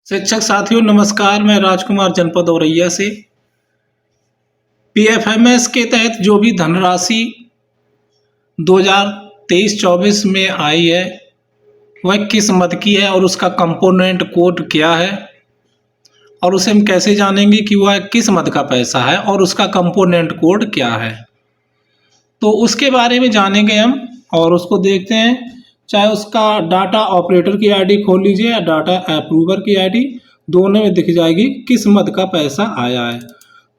शिक्षक साथियों नमस्कार। मैं राजकुमार जनपद औरैया से पीएफएमएस के तहत जो भी धनराशि 2023-24 में आई है वह किस मद की है और उसका कंपोनेंट कोड क्या है और उसे हम कैसे जानेंगे कि वह किस मद का पैसा है और उसका कंपोनेंट कोड क्या है। तो उसके बारे में जानेंगे हम और उसको देखते हैं। चाहे उसका डाटा ऑपरेटर की आईडी खोल लीजिए या डाटा अप्रूवर की आईडी, दोनों में दिख जाएगी किस मद का पैसा आया है।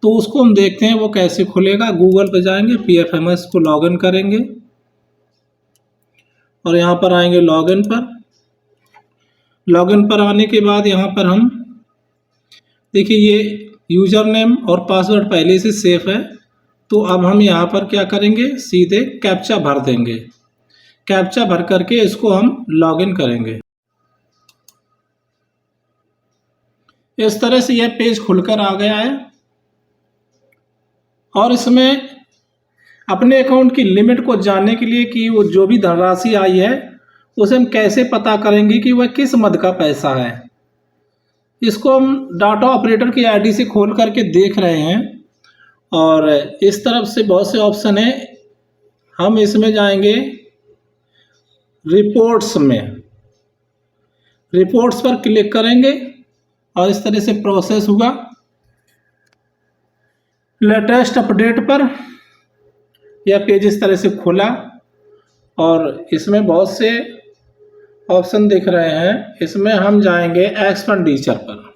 तो उसको हम देखते हैं वो कैसे खुलेगा। गूगल पर जाएंगे, पीएफएमएस को लॉगिन करेंगे और यहाँ पर आएंगे लॉगिन पर। लॉगिन पर आने के बाद यहाँ पर हम देखिए ये यूज़र नेम और पासवर्ड पहले से सेफ है। तो अब हम यहाँ पर क्या करेंगे, सीधे कैप्चा भर देंगे। कैप्चा भर करके इसको हम लॉगिन करेंगे। इस तरह से यह पेज खुलकर आ गया है और इसमें अपने अकाउंट की लिमिट को जानने के लिए कि वो जो भी धनराशि आई है उसे हम कैसे पता करेंगे कि वह किस मद का पैसा है। इसको हम डाटा ऑपरेटर की आईडी से खोल करके देख रहे हैं और इस तरफ से बहुत से ऑप्शन है। हम इसमें जाएंगे रिपोर्ट्स में, रिपोर्ट्स पर क्लिक करेंगे और इस तरह से प्रोसेस हुआ। लेटेस्ट अपडेट पर यह पेज इस तरह से खुला और इसमें बहुत से ऑप्शन दिख रहे हैं। इसमें हम जाएंगे एक्सपेंडिचर पर।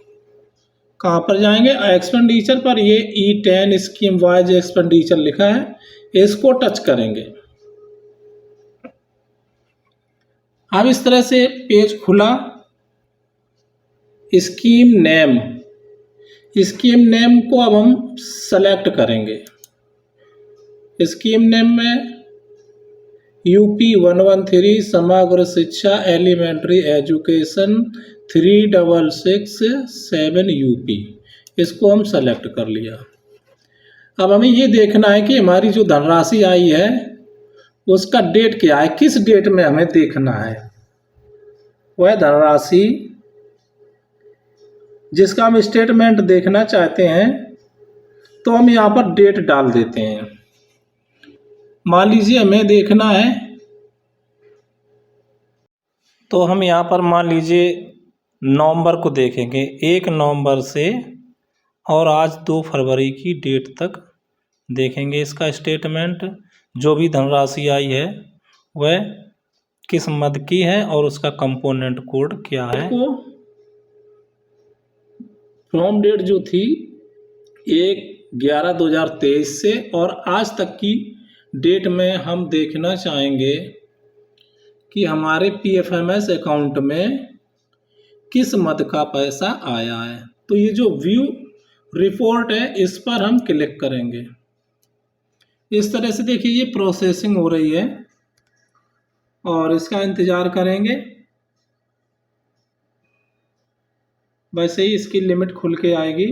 कहाँ पर जाएंगे? एक्सपेंडिचर पर। ये E10 स्कीम वाइज एक्सपेंडिचर लिखा है, इसको टच करेंगे। अब इस तरह से पेज खुला। स्कीम नेम, स्कीम नेम को अब हम सेलेक्ट करेंगे। स्कीम नेम में UP 113 समग्र शिक्षा एलिमेंट्री एजुकेशन 3667 UP, इसको हम सेलेक्ट कर लिया। अब हमें ये देखना है कि हमारी जो धनराशि आई है उसका डेट क्या है, किस डेट में हमें देखना है। वह धनराशि जिसका हम स्टेटमेंट देखना चाहते हैं तो हम यहाँ पर डेट डाल देते हैं। मान लीजिए हमें देखना है तो हम यहाँ पर मान लीजिए नवंबर को देखेंगे, 1 नवंबर से और आज 2 फरवरी की डेट तक देखेंगे इसका स्टेटमेंट। जो भी धनराशि आई है वह किस मद की है और उसका कंपोनेंट कोड क्या है। फ्रॉम डेट जो थी 1/11/2023 से और आज तक की डेट में हम देखना चाहेंगे कि हमारे पीएफएमएस अकाउंट में किस मद का पैसा आया है। तो ये जो व्यू रिपोर्ट है इस पर हम क्लिक करेंगे। इस तरह से देखिए ये प्रोसेसिंग हो रही है और इसका इंतज़ार करेंगे। वैसे ही इसकी लिमिट खुल के आएगी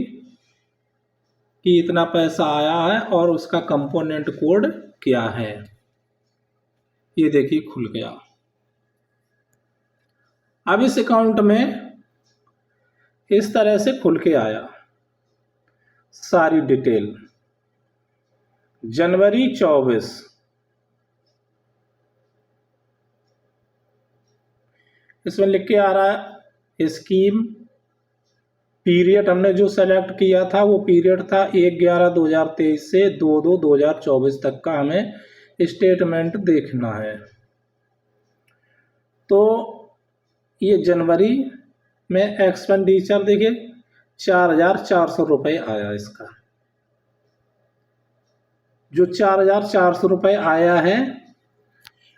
कि इतना पैसा आया है और उसका कंपोनेंट कोड क्या है। ये देखिए खुल गया। अब इस अकाउंट में इस तरह से खुल के आया सारी डिटेल। जनवरी 24, इसमें लिख के आ रहा है स्कीम। पीरियड हमने जो सेलेक्ट किया था वो पीरियड था 1/11/2023 से 2/2/2024 तक का हमें स्टेटमेंट देखना है। तो ये जनवरी में एक्सपेंडिचर देखिए 4,400 रुपये आया। इसका जो 4,400 रुपये आया है,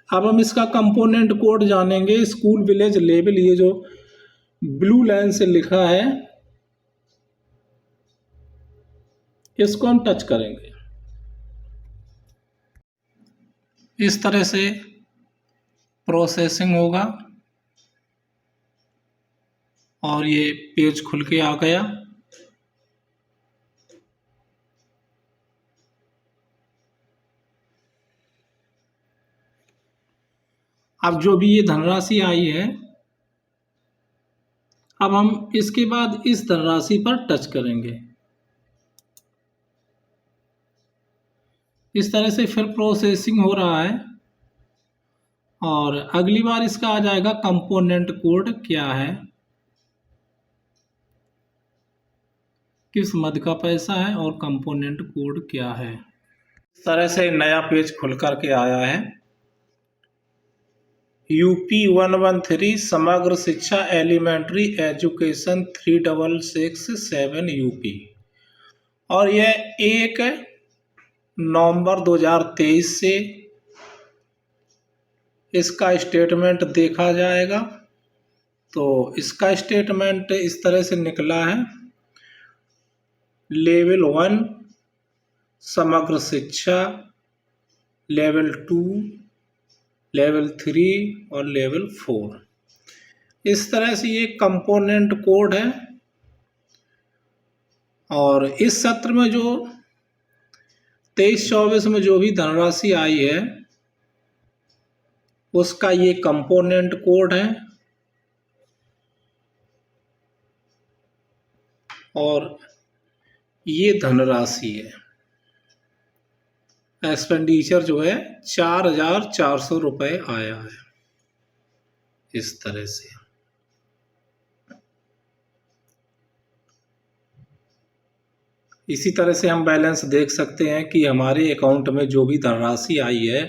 अब हम इसका कंपोनेंट कोड जानेंगे। स्कूल विलेज लेवल, ये जो ब्लू लाइन से लिखा है इसको हम टच करेंगे। इस तरह से प्रोसेसिंग होगा और ये पेज खुल के आ गया। अब जो भी ये धनराशि आई है अब हम इसके बाद इस धनराशि पर टच करेंगे। इस तरह से फिर प्रोसेसिंग हो रहा है और अगली बार इसका आ जाएगा कंपोनेंट कोड क्या है, किस मद का पैसा है और कंपोनेंट कोड क्या है। इस तरह से नया पेज खुल करके आया है। यूपी 113 समग्र शिक्षा एलिमेंट्री एजुकेशन 3667 यूपी, और यह 1 नवंबर 2023 से इसका स्टेटमेंट देखा जाएगा। तो इसका स्टेटमेंट इस तरह से निकला है। लेवल 1 समग्र शिक्षा, लेवल 2, लेवल 3 और लेवल 4। इस तरह से ये कंपोनेंट कोड है। और इस सत्र में जो 23-24 में जो भी धनराशि आई है उसका ये कंपोनेंट कोड है और ये धनराशि है। एक्सपेंडिचर जो है 4,400 रुपये आया है। इस तरह से इसी तरह से हम बैलेंस देख सकते हैं कि हमारे अकाउंट में जो भी धनराशि आई है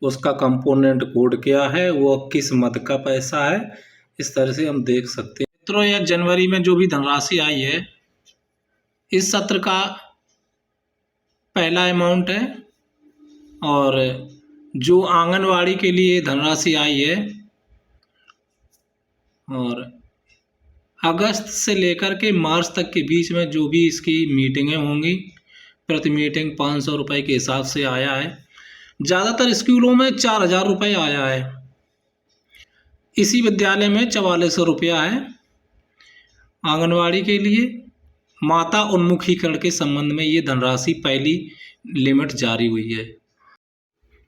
उसका कंपोनेंट कोड क्या है, वो किस मद का पैसा है। इस तरह से हम देख सकते हैं। मित्रों, यह जनवरी में जो भी धनराशि आई है इस सत्र का पहला अमाउंट है। और जो आंगनवाड़ी के लिए धनराशि आई है, और अगस्त से लेकर के मार्च तक के बीच में जो भी इसकी मीटिंगें होंगी, प्रति मीटिंग 500 रुपये के हिसाब से आया है। ज़्यादातर स्कूलों में 4,000 रुपये आया है। इसी विद्यालय में 4400 रुपया है। आंगनवाड़ी के लिए माता उन्मुखीकरण के संबंध में ये धनराशि पहली लिमिट जारी हुई है।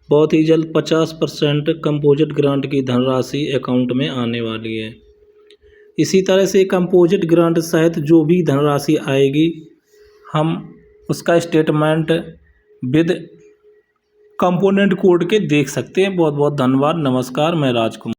बहुत ही जल्द 50% कंपोजिट ग्रांट की धनराशि अकाउंट में आने वाली है। इसी तरह से कंपोजिट ग्रांट सहित जो भी धनराशि आएगी हम उसका स्टेटमेंट विद कंपोनेंट कोड के देख सकते हैं। बहुत बहुत धन्यवाद। नमस्कार, मैं राजकुमार।